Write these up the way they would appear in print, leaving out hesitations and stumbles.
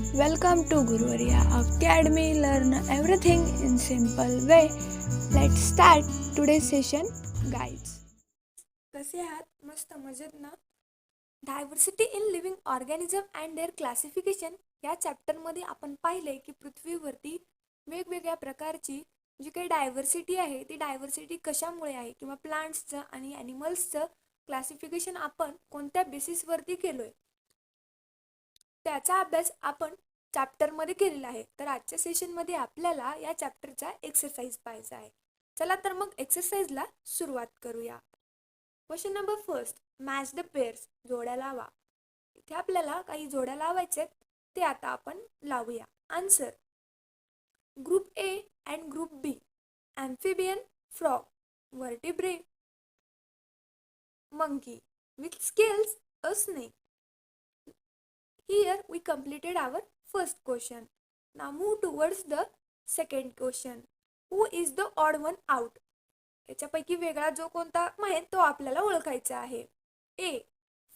Welcome to Guruvarya Academy. Learn everything in simple way. Let's start today's session. Guides. कसे आहात? मस्त मजेत ना? Diversity in living organism and their classification या चॅप्टरमध्ये आपण पाहिले की पृथ्वीवरती वेगवेगळ्या प्रकारची जी काही डायव्हर्सिटी आहे ती डायव्हर्सिटी कशामुळे आहे किंवा प्लांट्सचं आणि ॲनिमल्सचं क्लासिफिकेशन आपण कोणत्या बेसिसवरती केलोय त्याचा अभ्यास आपण चॅप्टरमध्ये केलेला आहे. तर आजच्या सेशनमध्ये आपल्याला या चॅप्टरचा एक्सरसाइज पाहायचा आहे. चला तर मग एक्सरसाइजला सुरुवात करूया. Question number first, match the pairs, जोड्या लावा. इथे आपल्याला काही जोड्या लावायचे ते आता आपण लावूया. Answer, group A and group B, amphibian, frog, vertebrae, monkey, with scales, a snake. Here we completed our first question. Now move towards the second question. Who is the odd one out? याच्यापैकी वेगळा जो कोणता आहे तो आपल्याला ओळखायचा आहे. A,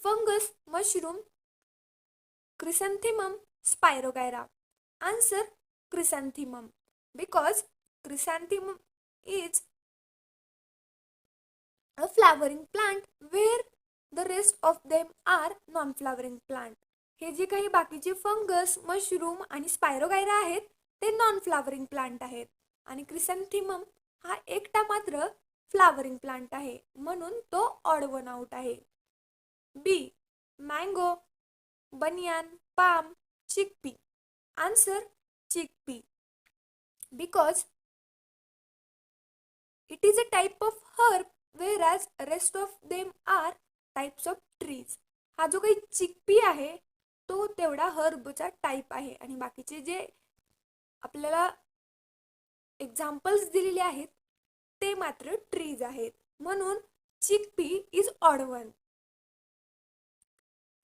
fungus, mushroom, chrysanthemum, spirogyra. Answer, chrysanthemum, because chrysanthemum is a flowering plant where the rest of them are non-flowering plant. हे जे काही बाकीचे फंगस, मशरूम आणि स्पायरोगायरा आहेत ते नॉन फ्लावरिंग प्लांट आहेत आणि क्रिसॅन्थेमम हा एकटा मात्र फ्लावरिंग प्लांट आहे, म्हणून तो ऑड वन आउट आहे. बी, मँगो, बनियान, palm, chickpea. Answer, chickpea, because it is a type of herb whereas rest of them are types of trees. हा जो काही चिकपी आहे तो तेवढा हर्बचा टाईप आहे आणि बाकीचे जे आपल्याला एक्झाम्पल्स दिलेले आहेत ते मात्र ट्रीज आहेत, म्हणून chickpea is odd one.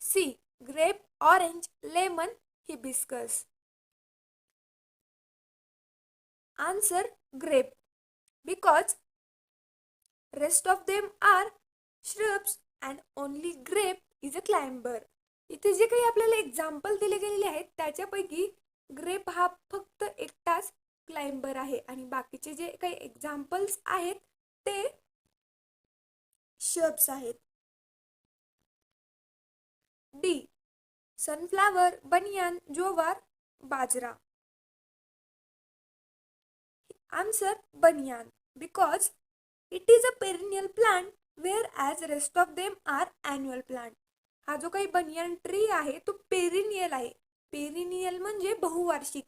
C, grape, orange, lemon, hibiscus. Answer, grape, because rest of them are shrubs and only grape is a climber. इथे जे काही आपल्याला एक्झाम्पल दिले गेलेले आहेत त्याच्यापैकी ग्रेप हा फक्त एकटाच क्लाइंबर आहे आणि बाकीचे जे काही एक्झाम्पल्स आहेत ते श्रब्स आहेत. डी, सनफ्लावर, बनियान, जोवार, बाजरा. आन्सर, बनियान, because it is a perennial plant whereas rest of them are annual plant. हा जो काही बनियान ट्री आहे तो पेरिनियल आहे. पेरिनियल म्हणजे बहुवार्षिक.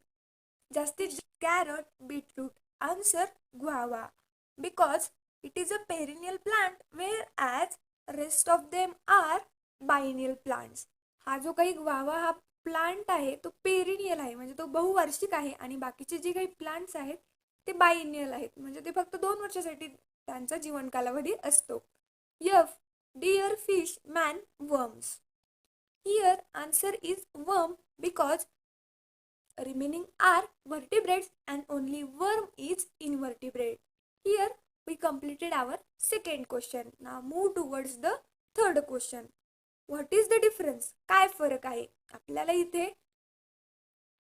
जास्तीत carrot, beetroot. Answer, guava, because it is a perennial plant whereas rest of them are biennial plants. हा जो काही गुआवा हा प्लांट आहे तो पेरिनियल आहे म्हणजे तो बहुवार्षिक आहे आणि बाकीचे जे काही प्लांट्स आहेत ते बायनियल आहेत म्हणजे ते फक्त 2 वर्षासाठी त्यांचा जीवन कालावधी असतो. F, deer, fish, man, worms. Here answer is worm because remaining are vertebrates and only worm is invertebrate. Here we completed our second question. Now move towards the third question. What is the difference? काय फरक आहे? आपल्याला इथे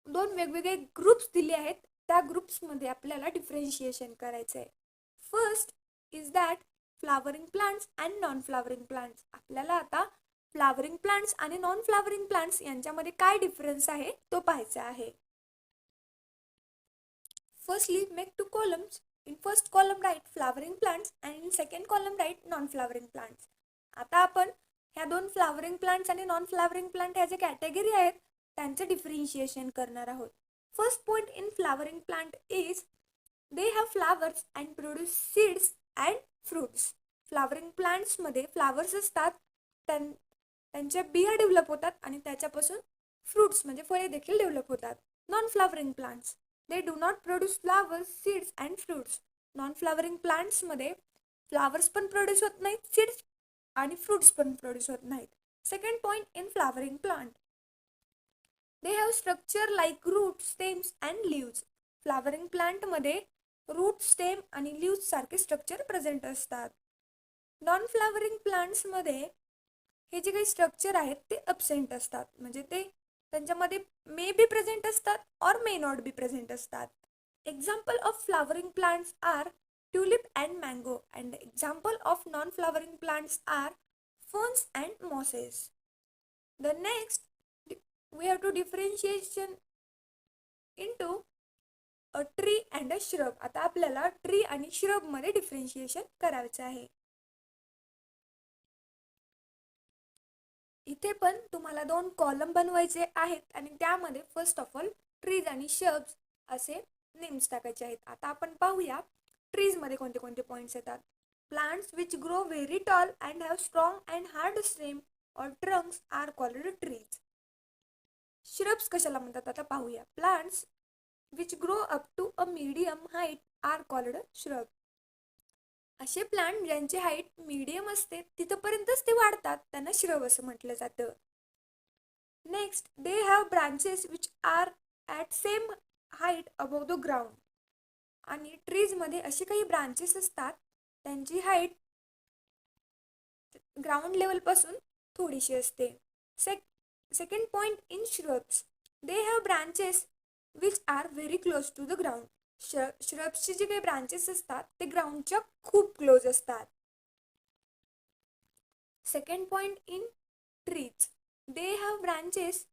2 वेगवेगळे groups दिले आहेत, त्या ग्रुप्समध्ये आपल्याला डिफरेन्शिएशन करायचं आहे. First is that flowering plants and non flowering plants. आपल्याला आता फ्लावरिंग प्लांट्स आणि नॉन फ्लावरिंग प्लांट्स यांच्यामध्ये काय डिफरन्स आहे तो पाहायचा आहे. Firstly make 2 columns. In first column write flowering plants and in second column write non-flowering plants. आता आपण ह्या 2 फ्लावरिंग प्लांट्स आणि नॉन फ्लावरिंग प्लांट ह्या जे कॅटेगरी आहेत त्यांचे डिफरेन्शिएशन करणार आहोत. First point in flowering plant is they have flowers and produce seeds and fruits. Flowering प्लांट्समध्ये फ्लावर्स असतात, त्यांच्या बिया डेव्हलप होतात आणि त्याच्यापासून फ्रूट्स म्हणजे फळे देखील डेव्हलप होतात. Non flowering plants, they do not produce flowers, seeds and fruits. Non flowering प्लांट्समध्ये फ्लावर्स पण प्रोड्यूस होत नाहीत, सीड्स आणि फ्रूट्स पण प्रोड्यूस होत नाहीत. Second point in flowering plant, they have structure like root, stems and leaves. Flowering प्लांटमध्ये root, stem आणि लिव्स सारखे स्ट्रक्चर प्रेझेंट असतात. नॉन फ्लावरिंग प्लांट्समध्ये हे जे काही स्ट्रक्चर आहेत ते अब्सेंट असतात म्हणजे ते त्यांच्यामध्ये मे बी प्रेझेंट असतात और मे नॉट बी प्रेझेंट असतात. Example of flowering plants are tulip and mango and example of non flowering plants are ferns and mosses. The next we have to differentiation into a tree and a shrub. आता आपल्याला tree आणि shrub मध्ये differentiation करायचं आहे. इथे पण तुम्हाला 2 column बनवायचे आहेत आणि त्यामध्ये फर्स्ट ऑफ ऑल ट्रीज आणि श्रब्स असे नेम्स टाकायचे आहेत. आता आपण पाहूया ट्रीज मध्ये कोणते कोणते पॉइंट्स येतात. Plants which grow very tall and have strong and hard stem or trunks are called trees. Shrubs कशाला म्हणतात आता पाहूया. Plants which grow up to a medium height are called shrub. असे प्लांट ज्यांची हाईट मीडियम असते तिथपर्यंतच ते वाढतात त्यांना श्रब असं म्हटलं जातं. Next they have branches which are at same height above the ground. आणि ट्रीजमध्ये असे काही ब्रांचेस असतात त्यांची हाईट ग्राउंड लेवलपासून थोडीशी असते. Second point in shrubs they have branches which are very close to the ground. श्रब्सचे जे काही ब्रांचेस असतात ते ग्राउंडच्या खूप क्लोज असतात. Second point in trees they have branches.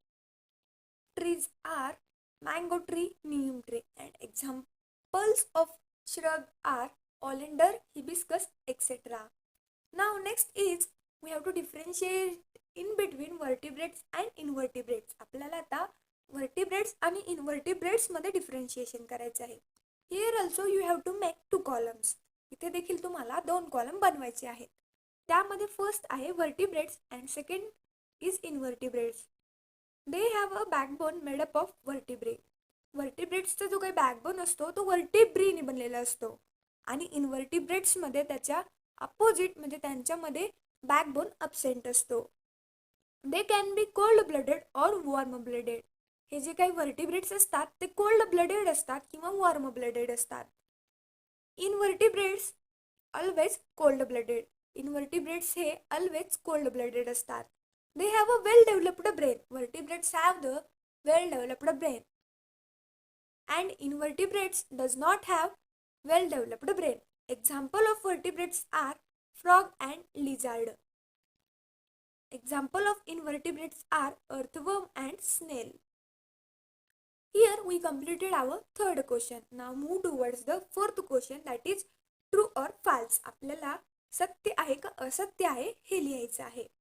Trees are mango tree, neem tree and examples of shrub are oleander, hibiscus, etc. Now next is we have to differentiate in between vertebrates and invertebrates. आपल्याला आता vertebrates आणि invertebrates मध्ये differentiation करायचं आहे. Here also you have to make 2 columns. इथे देखील तुम्हाला 2 column बनवायचे आहेत. त्यामध्ये फर्स्ट आहे vertebrates and second is invertebrates. They have a backbone made up of vertebrae. वर्टिब्रेट्सचा जो काही बॅकबोन असतो तो वर्टिब्रीने बनलेला असतो आणि इनवर्टिब्रेट्समध्ये त्याच्या अपोजिट म्हणजे त्यांच्यामध्ये बॅकबोन अब्सेंट असतो. They can be cold blooded और वॉर्म ब्लडेड. हे जे काही वर्टिब्रेट्स असतात ते कोल्ड ब्लडेड असतात किंवा वॉर्म ब्लडेड असतात. Invertebrates always cold blooded. Invertebrates हे ऑलवेज कोल्ड ब्लडेड असतात. They have a well-developed brain. Vertebrates have the well-developed brain. And invertebrates does not have well-developed brain. Example of vertebrates are frog and lizard. Example of invertebrates are earthworm and snail. Here we completed our third question. Now move towards the fourth question, that is true or false. आपल्याला सत्य आहे का असत्य आहे हे लिहायचं आहे.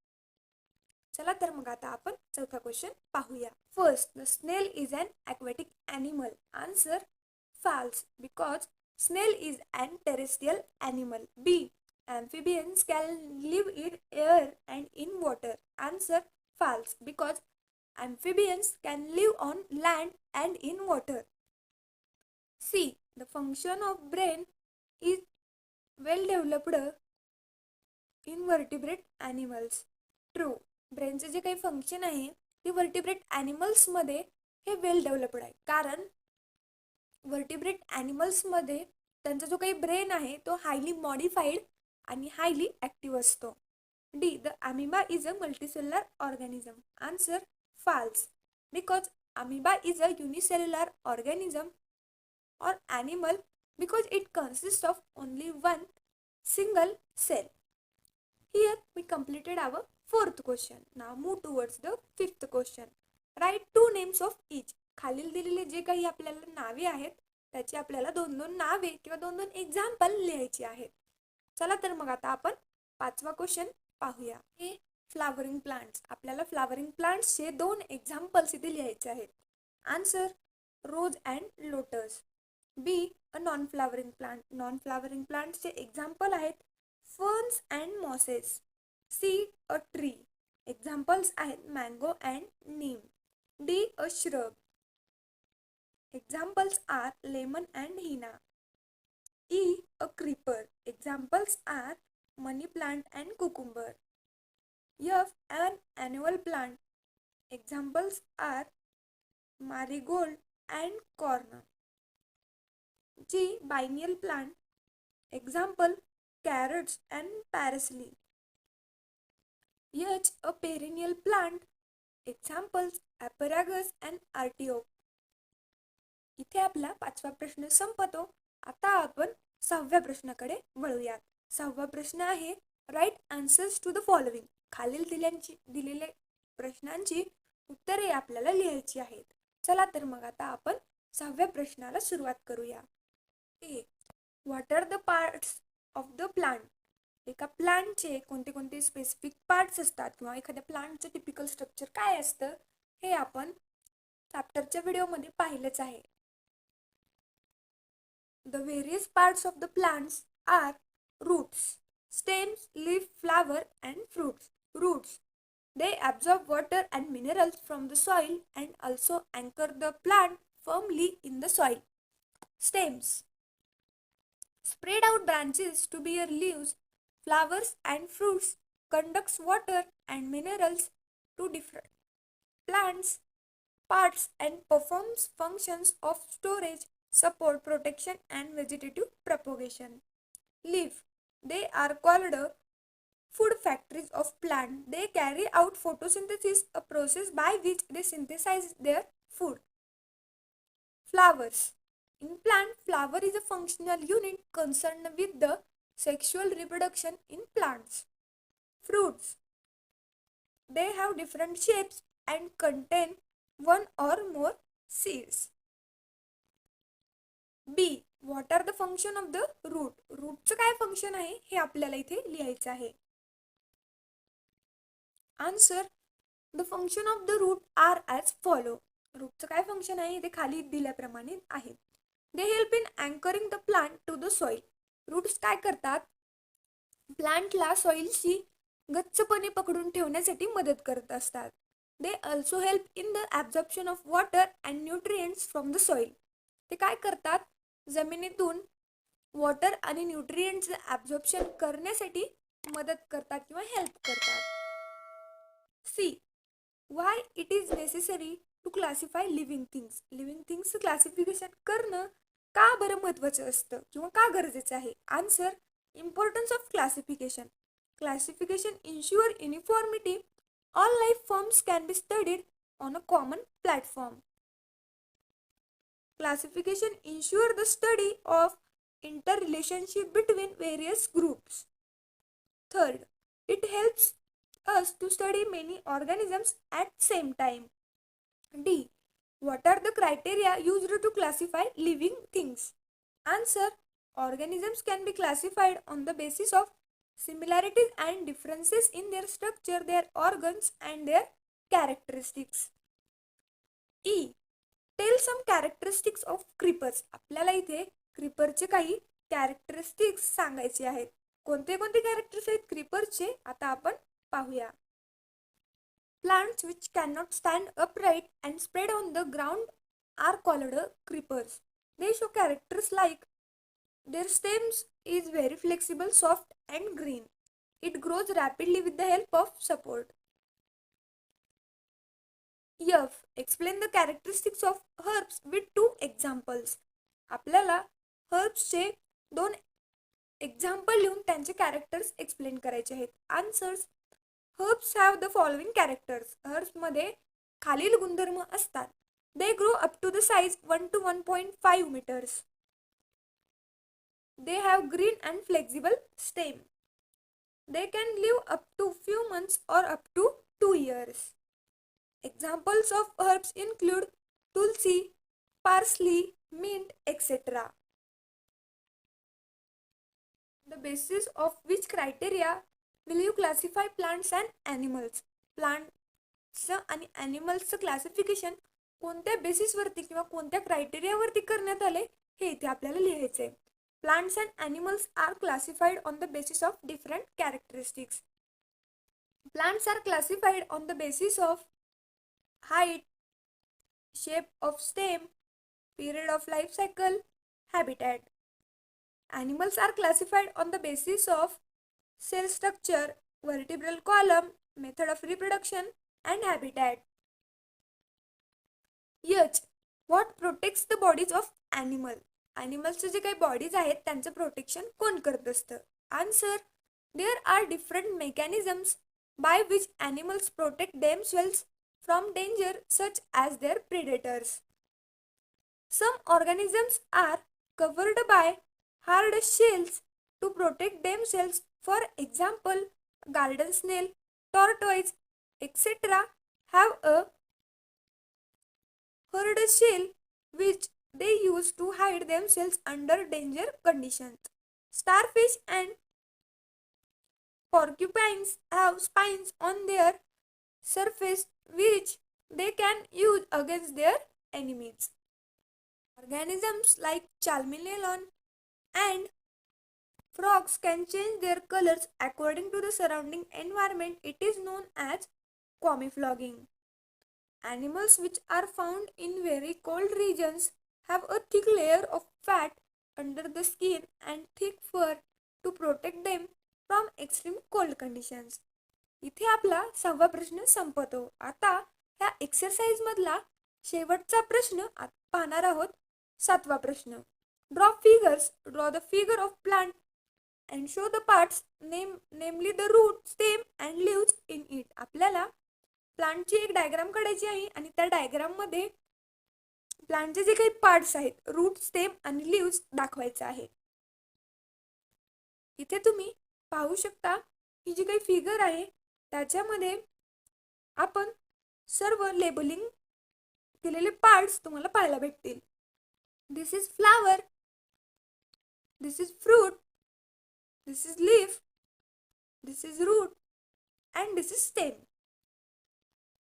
चला तर मग आता आपण चौथा क्वेश्चन पाहूया. First, the snail is an aquatic animal. Answer false because snail is an terrestrial animal. B, amphibians can live in air and in water. Answer false because amphibians can live on land and in water. C, the function of brain is well developed in vertebrate animals. True. ब्रेनचे जे काही function आहे ते vertebrate ॲनिमल्समध्ये हे वेल developed आहे, कारण vertebrate ॲनिमल्समध्ये त्यांचा जो काही ब्रेन आहे तो हायली मॉडिफाईड आणि हायली ॲक्टिव्ह असतो. D, the amoeba is a multicellular organism. Answer false because amoeba is a unicellular organism or animal because it consists of only one single cell. Here we completed our fourth question. Now move towards the fifth question. Write 2 names of each. खालील दिलेले जे काही आपल्याला नावे आहेत त्याची आपल्याला 2-2 नावे किंवा 2-2 एक्झाम्पल लिहायची आहेत. चला तर मग आता आपण 5वा क्वेश्चन पाहूया. हे फ्लावरिंग प्लांट्स. आपल्याला फ्लावरिंग प्लांट्सचे 2 एक्झाम्पल्स इथे लिहायचे आहेत. Answer rose and lotus. B, a non flowering plant. Non flowering प्लांट्सचे एक्झाम्पल आहेत ferns and mosses. C, a tree. Examples आहेत mango and neem. D, a shrub. Examples are lemon and henna. E, a creeper. Examples are money plant and cucumber. F, an annual plant. Examples are marigold and corn. G, biennial plant. Example carrots and parsley. H, a perennial plant. Examples asparagus and artichoke. इथे आपला 5वा प्रश्न संपतो. आता आपण 6व्या प्रश्नाकडे वळूयात. 6वा प्रश्न आहे right answers to the following. खालील दिलेले प्रश्नांची उत्तरे आपल्याला लिहायची आहेत. चला तर मग आता आपण 6व्या प्रश्नाला सुरुवात करूया. A, what are the parts of the plant. एका प्लांटचे कोणते कोणते स्पेसिफिक पार्ट्स असतात किंवा एखाद्या प्लांटचं टिपिकल स्ट्रक्चर काय असतं हे आपण चॅप्टरच्या व्हिडिओमध्ये पाहिलेच आहे. The various parts of the plants are roots, stems, leaf, flower and fruits. Roots. They absorb water and minerals from the soil and also anchor the plant firmly in the soil. Stems. Spread out branches to bear leaves, flowers and fruits, conducts water and minerals to different plants, parts and performs functions of storage, support, protection and vegetative propagation. Leaf. They are called food factories of plant. They carry out photosynthesis, a process by which they synthesize their food. Flowers. In plant, flower is a functional unit concerned with the sexual reproduction in plants. Fruits. They have different shapes and contain one or more seeds. B. What are the function of the root. रूटचं काय function आहे हे आपल्याला इथे लिहायचं आहे. Answer. The function of the root are as follow. रूटचं काय फंक्शन आहे ते खाली दिल्याप्रमाणे आहे. They help in anchoring the plant to the soil. Roots काय करतात, प्लांटला सॉइलशी गच्चपणे पकडून ठेवण्यासाठी मदत करत असतात. They also help in the absorption of water and nutrients from the soil. ते काय करतात, जमिनीतून वॉटर आणि न्यूट्रिएंट्सचं ॲब्झॉर्प्शन करण्यासाठी मदत करतात किंवा हेल्प करतात. C. Why it is necessary to classify living things. Living थिंग्सचं क्लासिफिकेशन करणं का बरं महत्त्वाचं असतं किंवा का गरजेचं आहे. Answer. Importance of classification. Classification ensure uniformity. All life forms can be studied on a common platform. Classification ensure the study of interrelationship between various groups. Third, it helps us to study many organisms at same time. D. What are the criteria used to classify living things? Answer. Organisms can be classified on the basis of similarities and differences in their structure, their organs and their characteristics. E. Tell some characteristics of creepers. आपल्याला इथे क्रीपरचे काही characteristics सांगायचे आहेत. कोणते कोणते characters आहेत क्रीपरचे आता आपण पाहूया. Plants which can not stand upright and spread on the ground are called creepers. They show characters like their stems is very flexible, soft and green. It grows rapidly with the help of support. F. Explain the characteristics of herbs with 2 examples. आपल्याला herbsचे 2 example लिहून त्यांचे characters explain करायचे आहेत. Answers. herbs have the following characters. herbs मध्ये खालील गुणधर्म असतात. They grow up to the size 1 to 1.5 meters. They have green and flexible stem. They can live up to few months or up to 2 years. Examples of herbs include tulsi, parsley, mint, etc. The basis of which criteria will you classify plants and animals? Plants आणि animals classification कोणत्या बेसिसवरती किंवा कोणत्या क्रायटेरियावरती करण्यात आले हे इथे आपल्याला लिहायचे. Plants and animals are classified on the basis of different characteristics. Plants are classified on the basis of height, shape of stem, period of life cycle, habitat. Animals are classified on the basis of cell structure, vertebral column, method of reproduction and habitat. H. What protects the bodies of animal? Animals जे काही bodies आहेत त्यांचं protection कोण करत असतं? Answer. There are different mechanisms by which animals protect themselves from danger such as their predators. Some organisms are covered by hard shells to protect themselves. For example, garden snail, tortoise, etc. have a hard shell which they use to hide themselves under danger conditions. Starfish and porcupines have spines on their surface which they can use against their enemies. Organisms like Charmeleon and frogs can change their colors according to the surrounding environment. It is known as camouflaging. Animals which are found in very cold regions have a thick layer of fat under the skin and thick fur to protect them from extreme cold conditions. इथे आपला 6वा प्रश्न संपतो. आता ह्या exercise मधला शेवटचा प्रश्न पाहणार आहोत. 7वा प्रश्न. Draw the figure of plant and show the parts namely the root, stem and leaves in it. आपल्याला प्लांटची एक डायग्राम काढायची आहे आणि त्या डायग्राम मध्ये प्लांटचे जे काही पार्ट्स आहेत, रूट, स्टेम आणि लीव्स दाखवायचं आहे. इथे तुम्ही पाहू शकता ही जी काही फिगर आहे त्याच्यामध्ये आपण सर्व लेबलिंग केलेले पार्ट्स तुम्हाला पाहायला भेटतील. This is flower, this is fruit, this is leaf, this is root and this is stem.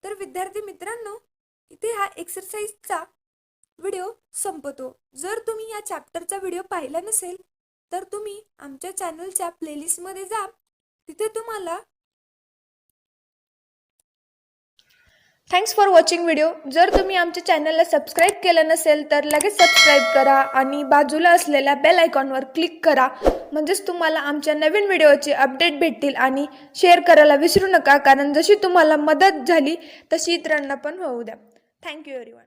तर विद्यार्थी मित्रांनो, इथे हा एक्सरसाइजचा व्हिडिओ संपतो. जर तुम्ही या चॅप्टरचा व्हिडिओ पाहिला नसेल तर तुम्ही आमच्या चॅनलच्या प्लेलिस्टमध्ये जा. तिथे तुम्हाला थँक्स फॉर वॉचिंग व्हिडिओ. जर तुम्ही आमच्या चॅनलला सबस्क्राईब केलं नसेल तर लगेच सबस्क्राईब करा आणि बाजूला असलेल्या बेल आयकॉनवर क्लिक करा. म्हणजेच तुम्हाला आमच्या नवीन व्हिडिओचे अपडेट भेटतील. आणि शेअर करायला विसरू नका, कारण जशी तुम्हाला मदत झाली तशी इतरांना पण होऊ द्या. Thank you everyone.